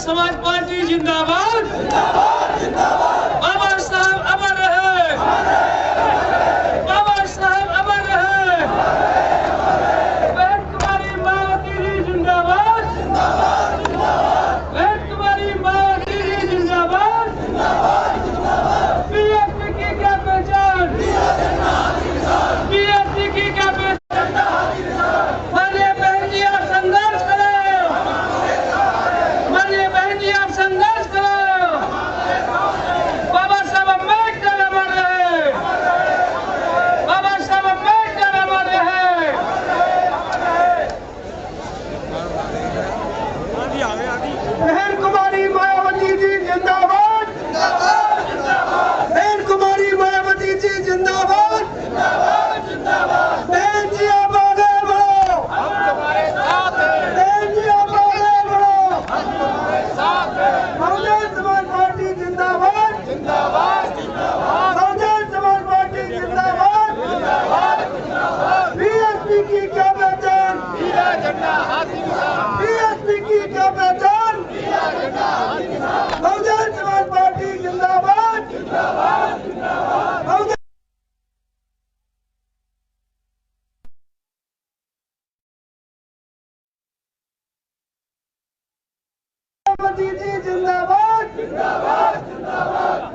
समाज पार्टी जिंदाबाद, बाबा साहब अमर रहे, बाबा साहब अमर रहे, बहन कुमारी मायावती जी जिंदाबाद, बहन कुमारी मायावती जी जिंदाबाद, बीएसपी की क्या पहचान, बीएसपी की क्या पहचान, मानिए बहन जी आप संघर्ष करो, मानिए बहन जी आप संघर्ष करो, बाबा साहब अम्बेडकर अमर रहे, बाबा साहब अम्बेडकर अमर रहे। बहन कुमारी मायावती जी जिंदाबाद, बहन कुमारी मायावती जी जिंदाबाद, बहन जी आप आगे बढ़ो, बहन जी आप आगे बढ़ो, बहुजन समाज पार्टी जिंदाबाद, बहुजन समाज पार्टी जिंदाबाद, बीएसपी की क्या पहचान, बीएसपी की क्या पहचान, बहुजन समाज पार्टी जिंदाबाद, बहुजन मायावती जी जिंदाबाद,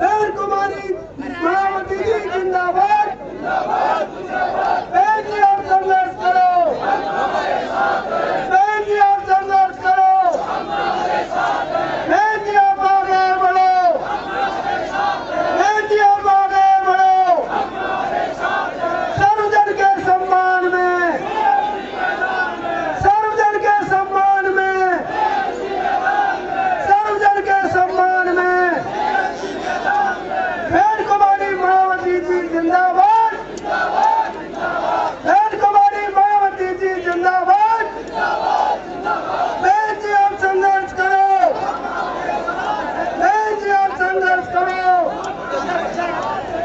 बहन कुमारी मायावती जी जिंदाबाद, बहन जी आप संघर्ष करो, बहन जी आप संघर्ष करो, बहन जी आप आगे बढ़ो, बहन जी आप आगे बढ़ो, सर्वजन के सम्मान में, सर्वजन के सम्मान में, सर्वजन के सम्मान में, बहन कुमारी मायावती जी जिंदाबाद, बहन कुमारी मायावती जी जिंदाबाद, बहन जी आप संघर्ष करो, बहन जी आप संघर्ष करो,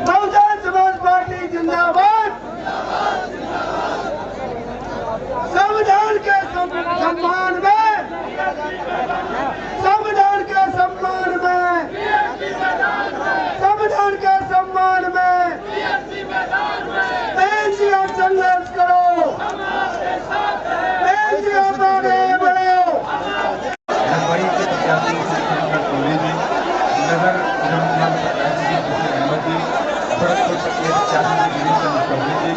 बहुजन समाज पार्टी जिंदाबाद, संविधान के सम्मान में, संविधान के सम्मान में, संविधान के सम्मान में, बहन जी आप संघर्ष करो, बहन जी आप आगे बढ़ो। जनवरी के 85 जी नगर निगम प्रकाश जी अहमद जी भरतपुर के 85 जी मुखर्जी जी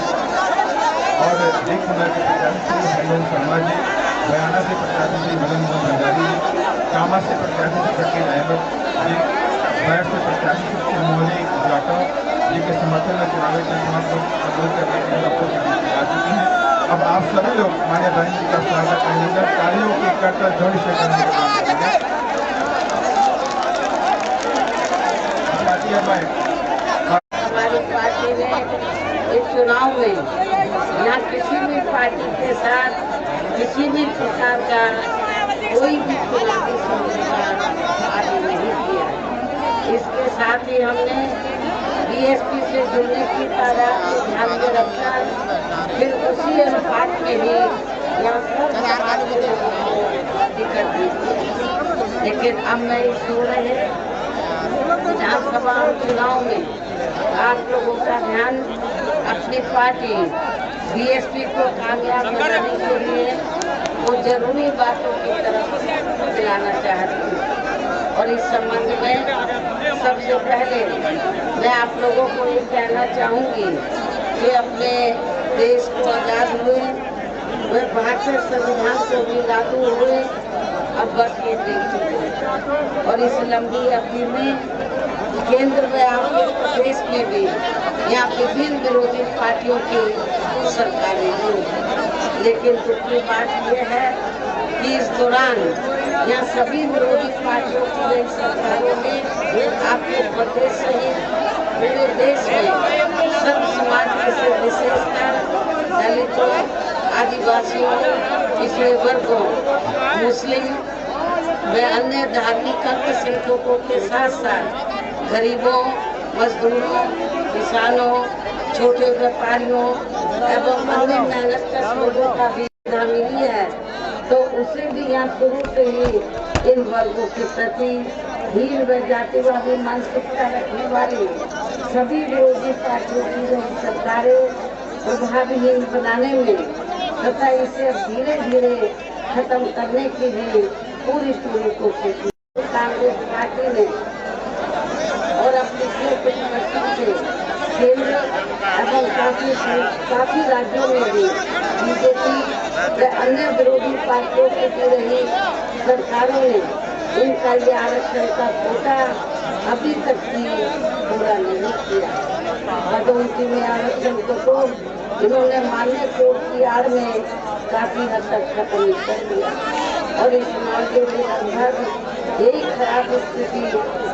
और एक नगर के 85 हरिओम शर्मा जी, बयाना से 85 जी मदन मोहन भंडारी जी, कामा से 85 जी शकील अहमद जी, बैठ से 85 जी मोहनी जाटा जी के समर्थन में चुनावी जनसभा को संबोधित करने के लिए आपको आ चुकी हैं। अब आप सभी लोग मान्य बहन जी का स्वागत करेंगे, तालियों की करकर जोर से करने का काम करेंगे। हमारी पार्टी ने इस चुनाव में यहाँ किसी भी पार्टी के साथ किसी भी प्रकार का कोई भी चुनावी समझौता पार्टी नहीं किया। इसके साथ ही हमने बीएसपी से जुड़ने की तादाद को ध्यान में रखकर फिर उसी अनुपात में ही यहाँ सब टिकट दी। लेकिन अब नहीं सो रहे। विधानसभा चुनाव में आप लोगों का ध्यान अपनी पार्टी बीएसपी को कामयाब बनाने के लिए वो जरूरी बातों की तरफ दिलाना चाहती हूँ। और इस संबंध में सबसे पहले मैं आप लोगों को ये कहना चाहूँगी कि अपने देश को आज़ाद हुए, वह भारतीय संविधान को भी लागू हुए, अब बस ये देख चुके। और इस लंबी अवधि में केंद्र में आपके प्रदेश में भी यहाँ विभिन्न विरोधी पार्टियों की सरकारें हुई। लेकिन दुख की बात यह है कि इस दौरान यहाँ सभी विरोधी पार्टियों की नई सरकारों ने आपके प्रदेश सहित पूरे देश में सर्व समाज के विशेषकर दलितों, आदिवासियों, पिछड़े वर्गों, मुस्लिम व अन्य धार्मिक अल्पसंख्यकों के साथ साथ गरीबों, मजदूरों, किसानों, छोटे व्यापारियों एवं अन्य मेहनत लोगों का भी मिली है। तो उसे भी यहाँ शुरू से ही इन वर्गों के प्रति हीन व जातिवादी मानसिकता रखने वाली सभी विरोधी पार्टियों की रही सरकारें प्रभावहीन बनाने में तथा इसे अब धीरे धीरे खत्म करने के लिए पूरी कोशिश की। कांग्रेस पार्टी ने और अब पिछले कुछ वर्षों से केंद्र एवं काफी राज्यों में भी बीजेपी व अन्य विरोधी पार्टियों से जुड़ रही सरकारों ने इनका ये आरक्षण का कोटा अभी तक भी पूरा नहीं किया। पदोन्नति में आरक्षण को इन्होंने मान्य कोर्ट की आड़ में काफी हद तक खत्म कर दिया और इस मामले में लगभग यही खराब स्थिति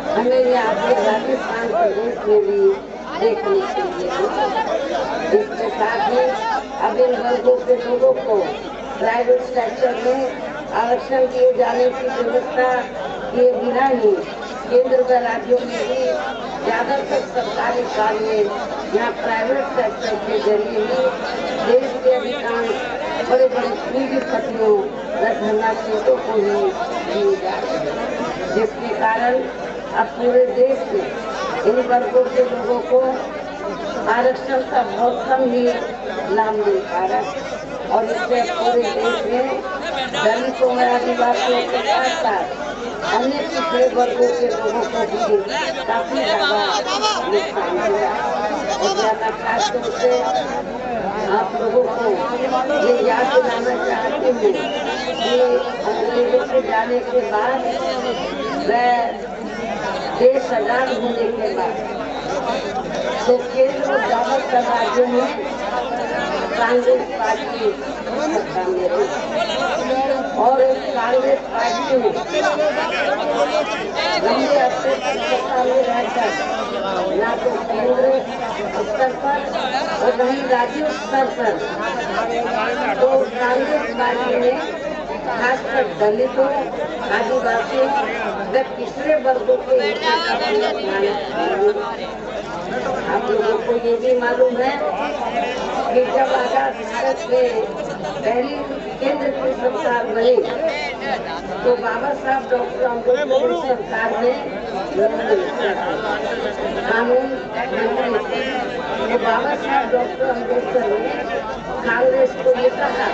हमें यहाँ पे राजस्थान प्रदेश में भी देखने के लिए। इसके साथ ही अब इन वर्गों के लोगों को प्राइवेट सेक्टर में आरक्षण दिए जाने की व्यवस्था किए बिना ही केंद्र व राज्यों में भी ज्यादातर सरकारी कार्य यहाँ प्राइवेट सेक्टर के जरिए ही देश के अधिकांश बड़े बड़े पूंजीपतियों व धनराशियों को ही दिए जा रहे हैं, जिसके कारण अब पूरे देश में इन वर्गों के लोगों को आरक्षण का बहुत कम ही लाभ मिल पा रहा है और इससे पूरे देश में दलितों व आदिवासियों के साथ साथ अन्य पिछड़े वर्गों के लोगों को भी काफी ज्यादा नुकसान हुआ और ज्यादा खास तौर से आप लोगों को ये याद दिलाना चाहती हूँ कि अंग्रेजों के जाने के बाद वह देश आजाद होने के बाद तो केंद्र और ज्यादातर राज्यों में कांग्रेस पार्टी सत्ता में रही और इस कांग्रेस पार्टी ने लंबे अरसे तक सत्ता में रहकर न तो केंद्र स्तर पर और न ही राज्य स्तर पर तो कांग्रेस पार्टी ने खासकर दलितों आदिवासियों व पिछड़े वर्गों के हितों का आप लोगों को ये भी मालूम है कि जब आजाद भारत में पहली केंद्र की सरकार बनी तो बाबा साहब डॉक्टर अम्बेडकर की सरकार ने कानून तो बाबा साहब डॉक्टर अम्बेडकर ने कांग्रेस को ये कहा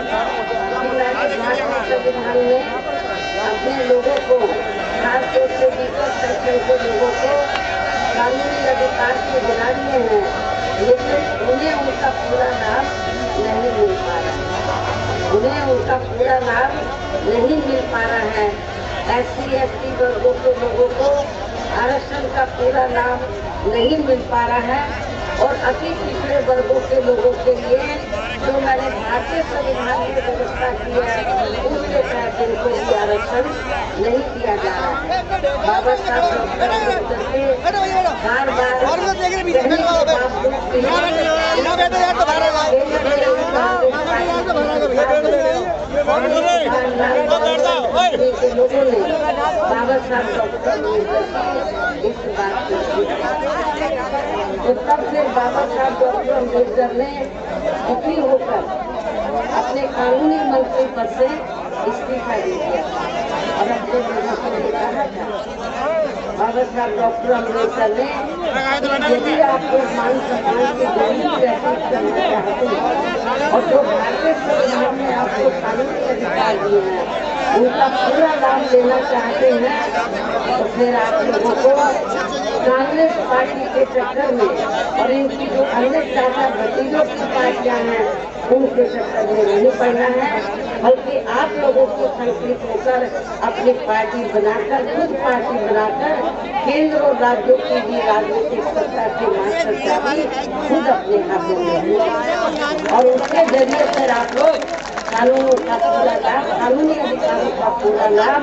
कि मैंने भारतीय संविधान में अपने लोगों को खास तौर से वीकर सेक्शन के लोगों को कानूनी अधिकार से दिला दिए हैं, लेकिन उन्हें उनका पूरा लाभ नहीं मिल पा रहा है। उन्हें उनका पूरा लाभ नहीं मिल पा रहा है। SC/ST वर्गों के लोगों को आरक्षण का पूरा लाभ नहीं मिल पा रहा है और अति पिछड़े वर्गों के लोगों के लिए जो मैंने भारतीय संविधान में व्यवस्था की है उसके तहत इनको भी आरक्षण नहीं दिया जा रहा है। बाबा साहब डॉक्टर अम्बेडकर के बार लोगों ने बाबा साहब डॉक्टर अम्बेडकर इस बात को तो तब से बाबा साहब डॉक्टर अम्बेडकर ने दुखी होकर अपने कानूनी मंत्री पद से इस्तीफा दे दिया और अपने लोगों को ये कहा था बाबा साहब डॉक्टर अम्बेडकर ने यदि आपको मान सम्मान की गरीबी व्यतीत करना चाहते हैं और जो भारतीय संविधान में आपको कानूनी अधिकार दिए हैं उनका पूरा लाभ लेना चाहते हैं तो फिर आप लोगों को कांग्रेस पार्टी के चक्कर में और इनकी जो अन्य चाचा भतीजों की पार्टियां हैं उनके चक्कर में नहीं पड़ना है, बल्कि आप लोगों को संकलित होकर अपनी पार्टी बनाकर खुद पार्टी बनाकर केंद्र और राज्यों की भी राजनीतिक सत्ता की मास्टर चाबी खुद अपने हाथों में है और उसके जरिए फिर आप लोग कानूनों का पूरा लाभ कानूनी अधिकारों का पूरा लाभ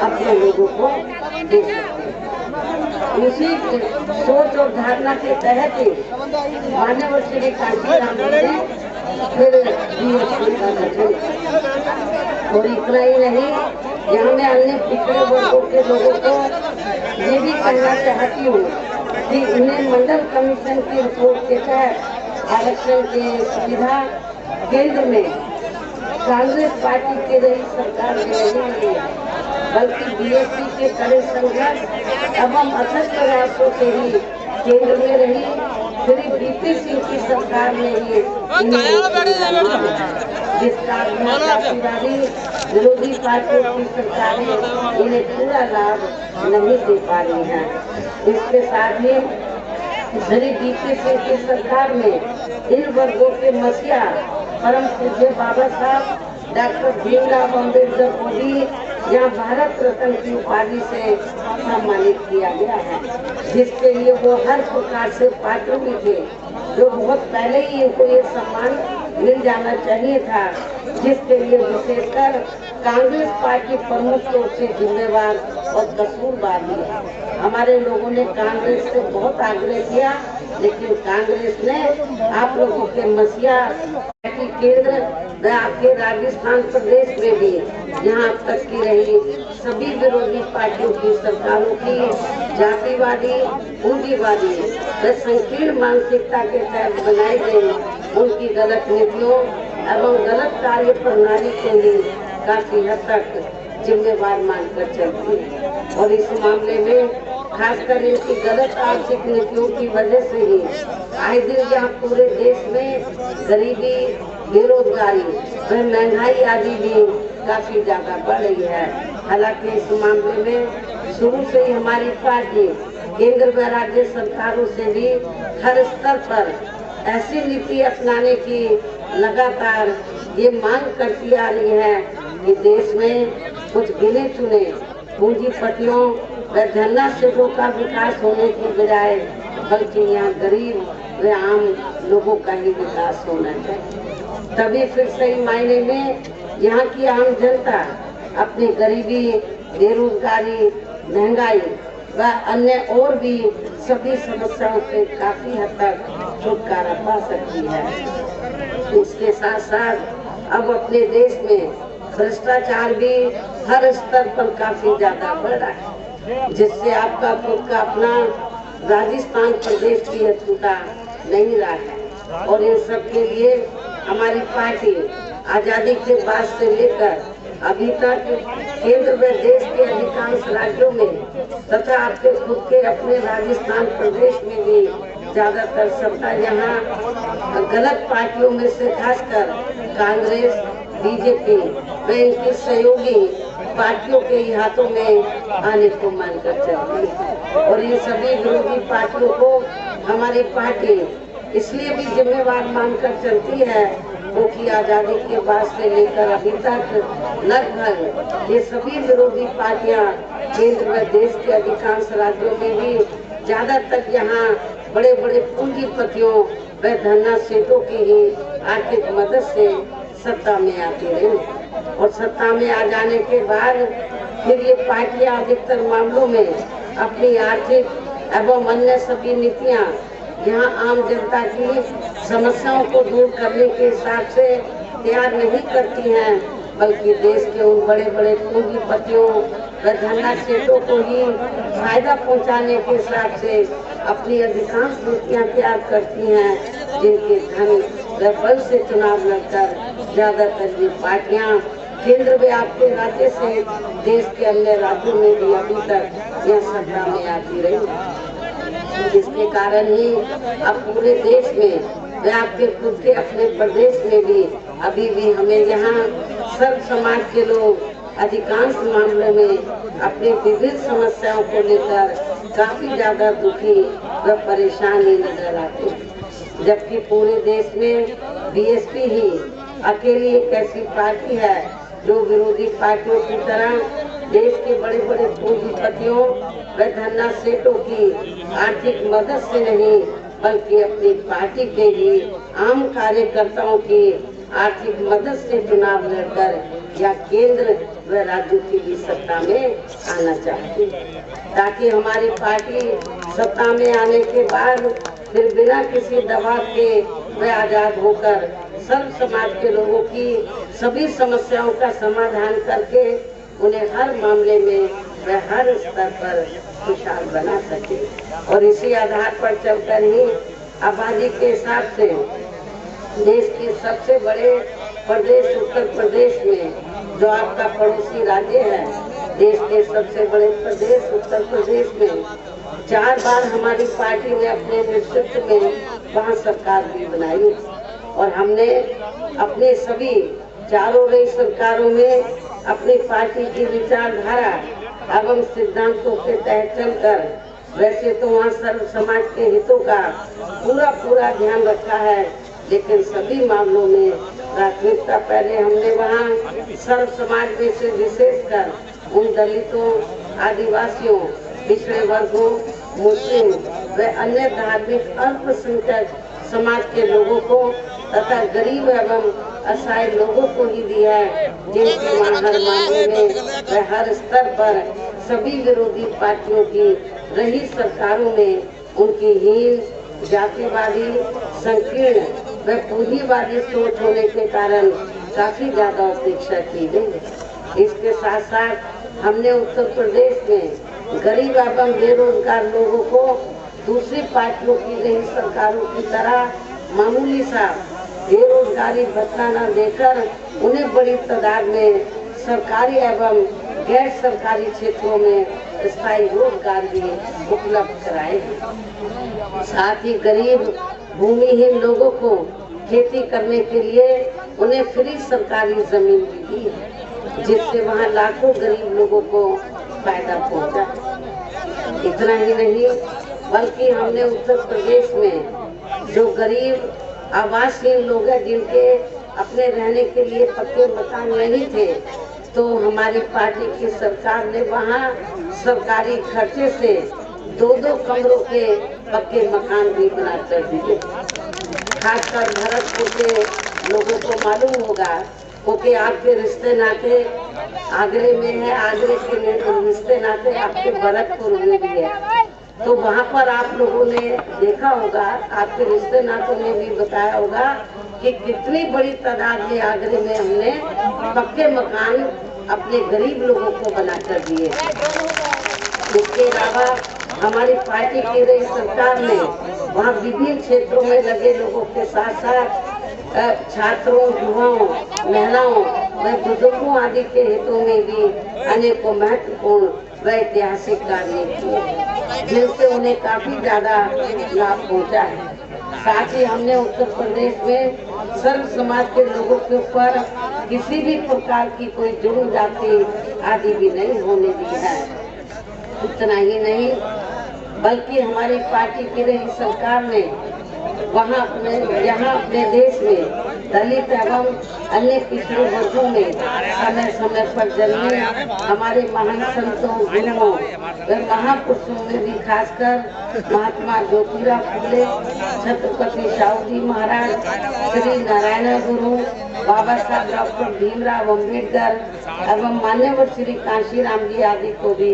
अपने लोगों को दे सकते हैं। उसी सोच और धारणा के तहत ही मानव श्री कांशीराम ने फिर DSP का गठन और इतना ही नहीं, यहाँ मैं अन्य पिछड़े वर्गों के लोगों को ये भी कहना चाहती हूँ कि उन्हें मंडल कमीशन की रिपोर्ट के तहत आरक्षण की सुविधा केंद्र में कांग्रेस पार्टी के रही सरकार ने नहीं दी। बल्कि बीएसपी के कड़े संघर्ष एवं अथक प्रयासों से ही केंद्र में रही श्री बीपी सिंह की सरकार ने ही जिसका विरोधी पार्टियों की सरकारें इन्हें पूरा लाभ नहीं दे पा रही है। इसके साथ ही श्री बीपी सिंह की सरकार में इन वर्गों के मसीहा परम पूज्य बाबा साहब डॉक्टर भीमराव अम्बेडकर को भी यहाँ भारत रत्न की उपाधि से सम्मानित किया गया है, जिसके लिए वो हर प्रकार से पात्र भी थे। जो बहुत पहले ही इनको ये सम्मान मिल जाना चाहिए था, जिसके लिए विशेषकर कांग्रेस पार्टी प्रमुख रूप से जिम्मेवार और कसूरवार है। हमारे लोगों ने कांग्रेस से बहुत आग्रह किया, लेकिन कांग्रेस ने आप लोगों के मसीहा केंद्र व आपके राजस्थान प्रदेश में भी यहाँ तक की रही सभी विरोधी पार्टियों की सरकारों की जातिवादी, पूंजीवादी व संकीर्ण मानसिकता के तहत बनाई गई उनकी गलत नीतियों एवं गलत कार्य प्रणाली को ही काफी हद तक जिम्मेवार मानकर चलती है। और इस मामले में खासकर इनकी गलत आर्थिक नीतियों की वजह से ही आए दिन यहाँ पूरे देश में गरीबी, बेरोजगारी व महंगाई आदि भी काफी ज्यादा बढ़ रही है। हालांकि इस मामले में शुरू से ही हमारी पार्टी केंद्र व राज्य सरकारों से भी हर स्तर पर ऐसी नीति अपनाने की लगातार ये मांग करती आ रही है कि देश में कुछ गिने चुने पूंजीपतियों व धनाढ्यों का विकास होने की बजाय बल्कि यहाँ गरीब व आम लोगों का ही विकास होना चाहिए। तभी फिर सही मायने में यहाँ की आम जनता अपनी गरीबी, बेरोजगारी, महंगाई व अन्य और भी सभी समस्याओं से काफी हद तक छुटकारा पा सकती है। इसके साथ साथ अब अपने देश में भ्रष्टाचार भी हर स्तर पर काफी ज्यादा बढ़ रहा है, जिससे आपका खुद का अपना राजस्थान प्रदेश भी छूटा नहीं रहा है। और इन सब के लिए हमारी पार्टी आजादी के बाद से लेकर अभी तक केंद्र व देश के अधिकांश राज्यों में तथा आपके खुद के अपने राजस्थान प्रदेश में भी ज्यादातर सत्ता यहाँ गलत पार्टियों में से खासकर कांग्रेस, बीजेपी व इनकी सहयोगी पार्टियों के हाथों में आने को मानकर चलती है। और ये सभी विरोधी पार्टियों को हमारी पार्टी इसलिए भी जिम्मेवार मानकर चलती है क्योंकि आजादी के बाद से लेकर अभी तक लगभग ये सभी विरोधी पार्टियां केंद्र व देश के अधिकांश राज्यों में भी ज्यादातर यहाँ बड़े बड़े पूंजीपतियों व धनाढ्यों की ही आर्थिक मदद से सत्ता में आती रही। और सत्ता में आ जाने के बाद फिर ये पार्टियां अधिकतर मामलों में अपनी आर्थिक एवं अन्य सभी नीतियां यहाँ आम जनता की समस्याओं को दूर करने के हिसाब से तैयार नहीं करती हैं, बल्कि देश के उन बड़े बड़े पूंजीपतियों व धनाढ्यों को ही फायदा पहुंचाने के हिसाब से अपनी अधिकांश नीतियां तैयार करती हैं, जिनके धन व बल से चुनाव लड़कर ज्यादातर ये पार्टियां केंद्र में आपके राज्य से देश के अन्य राज्यों में भी अभी तक यह सत्ता में आती रही, जिसके कारण ही अब पूरे देश में व आपके खुद के अपने प्रदेश में भी अभी भी हमें यहाँ सर्व समाज के लोग अधिकांश मामलों में अपनी विभिन्न समस्याओं को लेकर काफी ज्यादा दुखी व परेशान ही नजर आते हैं। जबकि पूरे देश में बीएसपी ही अकेली एक ऐसी पार्टी है जो विरोधी पार्टियों की तरह देश के बड़े बड़े पूंजीपतियों व धनाढ्यों की आर्थिक मदद से नहीं बल्कि अपनी पार्टी के ही आम कार्यकर्ताओं की आर्थिक मदद से चुनाव लड़कर या केंद्र व राज्यों की भी सत्ता में आना चाहती है, ताकि हमारी पार्टी सत्ता में आने के बाद फिर बिना किसी दबाव के व आजाद होकर सर्व समाज के लोगों की सभी समस्याओं का समाधान करके उन्हें हर मामले में व हर स्तर पर खुशहाल बना सके। और इसी आधार पर चलकर ही आबादी के हिसाब से देश के सबसे बड़े प्रदेश उत्तर प्रदेश में जो आपका पड़ोसी राज्य है देश के सबसे बड़े प्रदेश उत्तर प्रदेश में 4 बार हमारी पार्टी ने अपने नेतृत्व में वहाँ सरकार भी बनाई और हमने अपने सभी चारों रही सरकारों में अपनी पार्टी की विचारधारा एवं सिद्धांतों के तहत चलकर, वैसे तो वहाँ सर्व समाज के हितों का पूरा ध्यान रखा है, लेकिन सभी मामलों में प्राथमिकता पहले हमने वहाँ सर्व समाज में से विशेषकर उन दलितों, आदिवासियों, पिछड़े वर्गों, मुस्लिम व अन्य धार्मिक अल्पसंख्यक समाज के लोगों को तथा गरीब एवं असहाय लोगों को ही दिया है, जिनकी हर मामले में व हर स्तर पर सभी विरोधी पार्टियों की रही सरकारों में उनकी हीन, जातिवादी, संकीर्ण व पूंजीवादी सोच होने के कारण काफी ज्यादा उपेक्षा की गई। इसके साथ साथ हमने उत्तर प्रदेश में गरीब एवं बेरोजगार लोगों को दूसरी पार्टियों की रही सरकारों की तरह मामूली सा बेरोजगारी भत्ता न देकर उन्हें बड़ी तादाद में सरकारी एवं गैर सरकारी क्षेत्रों में स्थायी रोजगार भी उपलब्ध कराए हैं। साथ ही गरीब भूमिहीन लोगों को खेती करने के लिए उन्हें फ्री सरकारी जमीन भी दी है, जिससे वहाँ लाखों गरीब लोगों को फायदा पहुँचा। इतना ही नहीं बल्कि हमने उत्तर प्रदेश में जो गरीब आवासहीन लोग हैं, जिनके अपने रहने के लिए पक्के मकान नहीं थे, तो हमारी पार्टी की सरकार ने वहाँ सरकारी खर्चे से 2-2 कमरों के पक्के मकान भी बना कर दिए। खासकर भरतपुर के लोगों को मालूम होगा, क्योंकि आपके रिश्ते नाते आगरे में है, आगरे के रिश्ते नाते आपके भरतपुर में भी है, तो वहाँ पर आप लोगों ने देखा होगा, आपके रिश्ते नातों ने भी बताया होगा कि कितनी बड़ी तादाद में आगरे में हमने पक्के मकान अपने गरीब लोगों को बना कर दिए। इसके अलावा हमारी पार्टी की रही सरकार ने वहाँ विभिन्न क्षेत्रों में लगे लोगों के साथ साथ छात्रों, युवाओं, महिलाओं व बुजुर्गों आदि के हितों में भी अनेकों महत्वपूर्ण व ऐतिहासिक कार्य किए, जिनसे उन्हें काफी ज्यादा लाभ पहुंचा है। साथ ही हमने उत्तर प्रदेश में सर्व समाज के लोगों के ऊपर किसी भी प्रकार की कोई जुर्म जाति आदि भी नहीं होने दी है। इतना ही नहीं बल्कि हमारी पार्टी की रही सरकार ने यहाँ अपने देश में दलित एवं अन्य पिछड़े वर्गों में समय समय पर जन्मे हमारे महान संतों, गुरुओं व महापुरुषों में भी खासकर महात्मा ज्योतिराव फुले, छत्रपति शाहू महाराज, श्री नारायण गुरु, बाबा साहब डॉक्टर भीमराव अम्बेडकर एवं मान्यवर श्री कांशीराम जी आदि को भी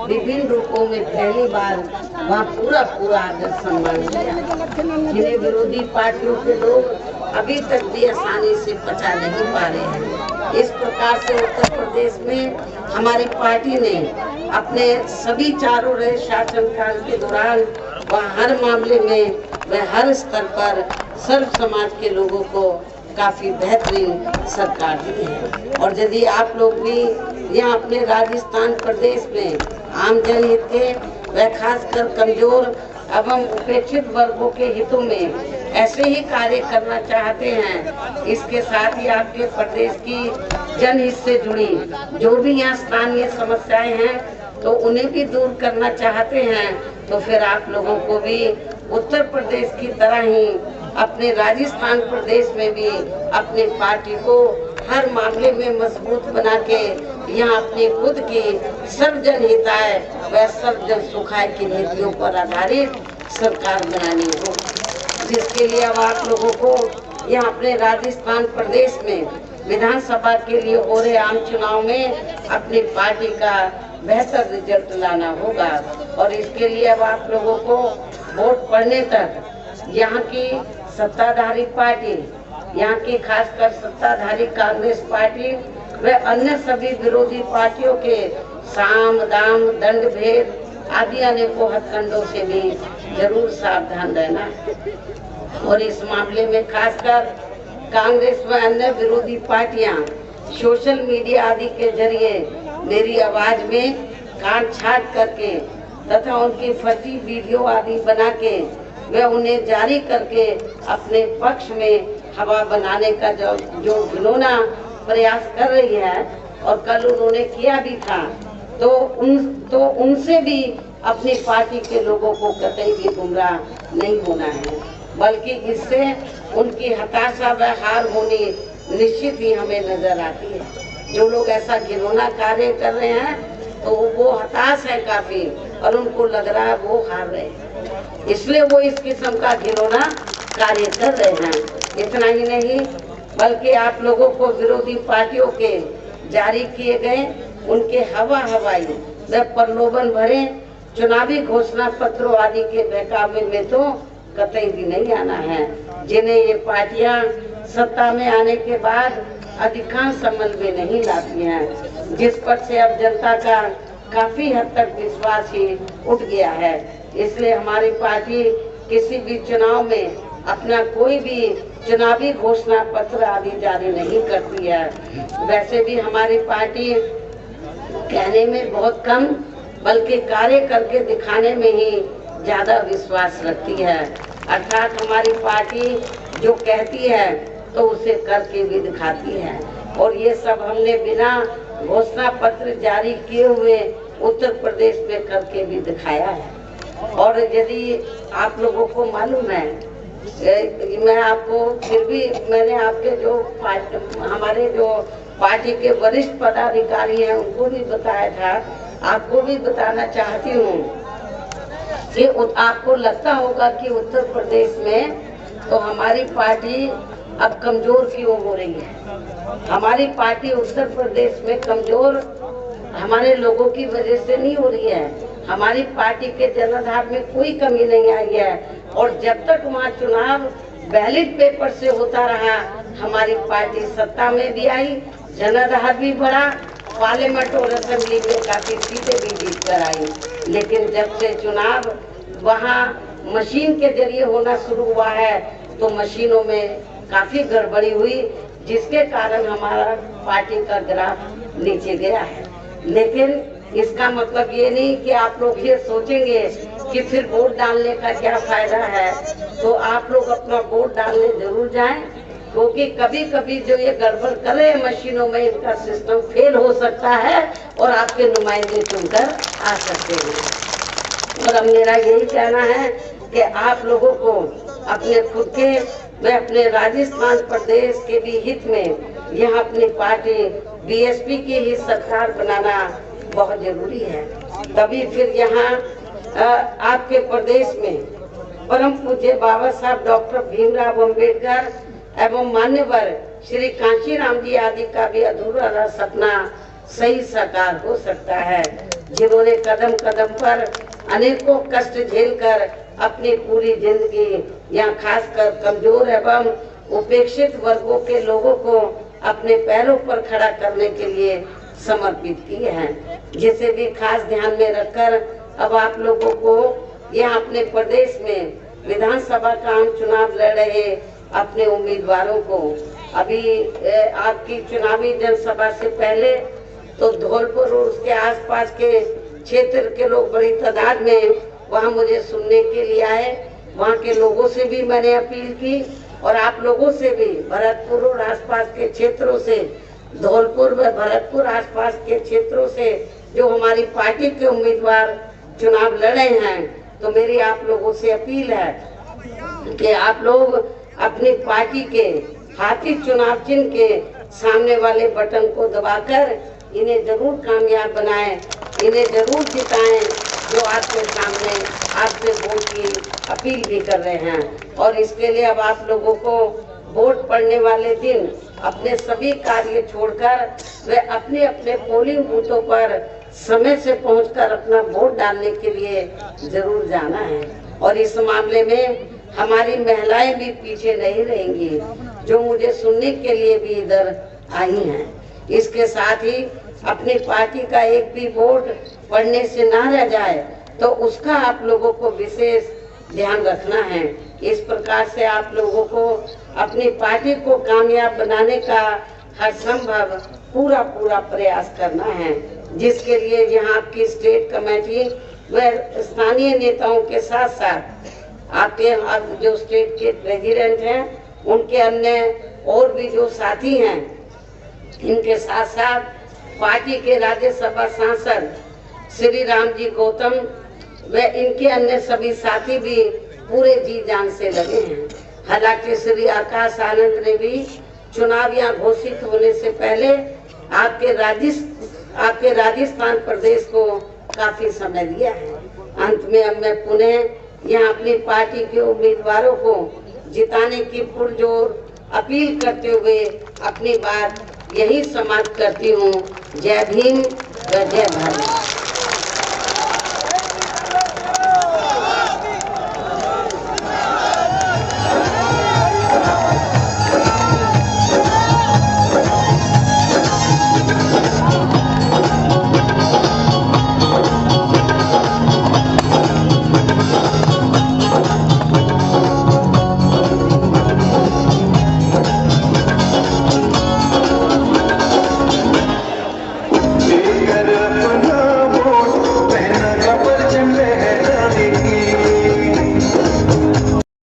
विभिन्न रूपों में पहली बार वहाँ पूरा आदर सम्मान किया, जिन्हें विरोधी पार्टियों के लोग अभी तक भी आसानी से पचा नहीं पा रहे हैं। इस प्रकार से उत्तर प्रदेश में हमारी पार्टी ने अपने सभी चारों रहे शासनकाल के दौरान वह हर मामले में व हर स्तर पर सर्व समाज के लोगों को काफी बेहतरीन सरकार दी है। और यदि आप लोग भी यहाँ अपने राजस्थान प्रदेश में आम जनहित के व खासकर कमजोर एवं उपेक्षित वर्गों के हितों में ऐसे ही कार्य करना चाहते हैं, इसके साथ ही आपके प्रदेश की जनहित से जुड़ी जो भी यहाँ स्थानीय समस्याएं हैं तो उन्हें भी दूर करना चाहते हैं, तो फिर आप लोगों को भी उत्तर प्रदेश की तरह ही अपने राजस्थान प्रदेश में भी अपनी पार्टी को हर मामले में मजबूत बना के यहाँ अपनी खुद की सर्वजन हिताय व सर्वजन सुखाय की नीतियों पर आधारित सरकार बनानी हो, जिसके लिए अब आप लोगों को यहाँ अपने राजस्थान प्रदेश में विधानसभा के लिए हो रहे आम चुनाव में अपनी पार्टी का बेहतर रिजल्ट लाना होगा। और इसके लिए अब आप लोगों को वोट पड़ने तक यहाँ की सत्ताधारी पार्टी, यहाँ की खासकर सत्ताधारी कांग्रेस पार्टी व अन्य सभी विरोधी पार्टियों के साम दाम दंड भेद आदि अनेकों हथकंडों से भी जरूर सावधान रहना। और इस मामले में खासकर कांग्रेस व अन्य विरोधी पार्टियां सोशल मीडिया आदि के जरिए मेरी आवाज में काट छाट करके तथा उनकी फर्जी वीडियो आदि बना के वे उन्हें जारी करके अपने पक्ष में हवा बनाने का जो घिनौना प्रयास कर रही है और कल उन्होंने किया भी था, तो उनसे भी अपनी पार्टी के लोगों को कतई भी गुमराह नहीं होना है, बल्कि इससे उनकी हताशा व हार होनी निश्चित ही हमें नजर आती है। जो लोग ऐसा घिनौना कार्य कर रहे हैं तो वो हताश है काफी और उनको लग रहा है वो हार रहे हैं, इसलिए वो इस किस्म का घिनौना कार्य कर रहे हैं। इतना ही नहीं बल्कि आप लोगों को विरोधी पार्टियों के जारी किए गए उनके हवाई व प्रलोभन भरे चुनावी घोषणा पत्रों आदि के बहकावे में तो कतई भी नहीं आना है, जिन्हें ये पार्टियां सत्ता में आने के बाद अधिकांश अमल में नहीं लाती हैं, जिस पर से अब जनता का काफी हद तक विश्वास ही उठ गया है। इसलिए हमारी पार्टी किसी भी चुनाव में अपना कोई भी चुनावी घोषणा पत्र आदि जारी नहीं करती है। वैसे भी हमारी पार्टी कहने में बहुत कम बल्कि कार्य करके दिखाने में ही ज्यादा विश्वास रखती है, अर्थात हमारी पार्टी जो कहती है तो उसे करके भी दिखाती है। और ये सब हमने बिना घोषणा पत्र जारी किए हुए उत्तर प्रदेश में करके भी दिखाया है। और यदि आप लोगों को मालूम है, मैं आपको फिर भी मैंने आपके जो हमारे जो पार्टी के वरिष्ठ पदाधिकारी हैं उनको भी बताया था, आपको भी बताना चाहती हूँ कि आपको लगता होगा कि उत्तर प्रदेश में तो हमारी पार्टी अब कमजोर क्यों हो रही है। हमारी पार्टी उत्तर प्रदेश में कमजोर हमारे लोगों की वजह से नहीं हो रही है, हमारी पार्टी के जनाधार में कोई कमी नहीं आई है। और जब तक वहाँ चुनाव बैलेट पेपर से होता रहा, हमारी पार्टी सत्ता में भी आई, जनाधार भी बढ़ा, पार्लियामेंट और असेंबली में काफी सीटें भी जीत कर आई। लेकिन जब से चुनाव वहाँ मशीन के जरिए होना शुरू हुआ है तो मशीनों में काफी गड़बड़ी हुई, जिसके कारण हमारा पार्टी का ग्राफ नीचे गया है। लेकिन इसका मतलब ये नहीं कि आप लोग ये सोचेंगे कि फिर वोट डालने का क्या फायदा है। तो आप लोग अपना वोट डालने जरूर जाएं, क्योंकि कभी कभी जो ये गड़बड़ कर रहे हैं मशीनों में, इनका सिस्टम फेल हो सकता है और आपके नुमाइंदे चुनकर आ सकते हैं। और अब मेरा यही कहना है कि आप लोगों को अपने खुद के मैं अपने राजस्थान प्रदेश के भी हित में यहाँ अपनी पार्टी बीएसपी की ही सरकार बनाना बहुत जरूरी है। तभी फिर यहाँ आपके प्रदेश में परम पूज्य बाबा साहब डॉक्टर भीमराव अम्बेडकर एवं मान्यवर श्री कांशीराम जी आदि का भी अधूरा सपना सही साकार हो सकता है, जिन्होंने कदम कदम पर अनेकों कष्ट झेलकर अपनी पूरी जिंदगी यहाँ खासकर कमजोर एवं उपेक्षित वर्गों के लोगों को अपने पैरों पर खड़ा करने के लिए समर्पित किए हैं, जिसे भी खास ध्यान में रखकर अब आप लोगों को यहाँ अपने प्रदेश में विधानसभा का आम चुनाव लड़ रहे अपने उम्मीदवारों को अभी आपकी चुनावी जनसभा से पहले तो धौलपुर और उसके आसपास के क्षेत्र के लोग बड़ी तादाद में वहाँ मुझे सुनने के लिए आए। वहाँ के लोगों से भी मैंने अपील की और आप लोगों से भी भरतपुर और आसपास के क्षेत्रों से, धौलपुर व भरतपुर आसपास के क्षेत्रों से जो हमारी पार्टी के उम्मीदवार चुनाव लड़े हैं, तो मेरी आप लोगों से अपील है कि आप लोग अपनी पार्टी के हाथी चुनाव चिन्ह के सामने वाले बटन को दबाकर इन्हें जरूर कामयाब बनाएं, इन्हें जरूर जिताएं, जो आपके सामने आपसे वोट की अपील भी कर रहे हैं। और इसके लिए अब आप लोगों को वोट पड़ने वाले दिन अपने सभी कार्य छोड़कर वे अपने अपने पोलिंग बूथों पर समय से पहुंचकर अपना वोट डालने के लिए जरूर जाना है। और इस मामले में हमारी महिलाएं भी पीछे नहीं रहेंगी, जो मुझे सुनने के लिए भी इधर आई हैं। इसके साथ ही अपनी पार्टी का एक भी वोट पड़ने से ना रह जाए तो उसका आप लोगों को विशेष ध्यान रखना है। इस प्रकार से आप लोगों को अपनी पार्टी को कामयाब बनाने का हर संभव पूरा प्रयास करना है। जिसके लिए यहाँ की स्टेट कमेटी व स्थानीय नेताओं के साथ साथ आपके जो स्टेट के प्रेसिडेंट हैं, उनके अन्य और भी जो साथी हैं, इनके साथ साथ पार्टी के राज्यसभा सांसद श्री राम जी गौतम व इनके अन्य सभी साथी भी पूरे जी जान से लगे हैं। हालांकि श्री आकाश आनंद ने भी चुनाव यहाँ घोषित होने से पहले आपके राजस्थान प्रदेश को काफी समय दिया है। अंत में अब मैं पुनः यहाँ अपनी पार्टी के उम्मीदवारों को जिताने की पुरजोर अपील करते हुए अपनी बात यही समाप्त करती हूँ। जय भीम व जय भारत।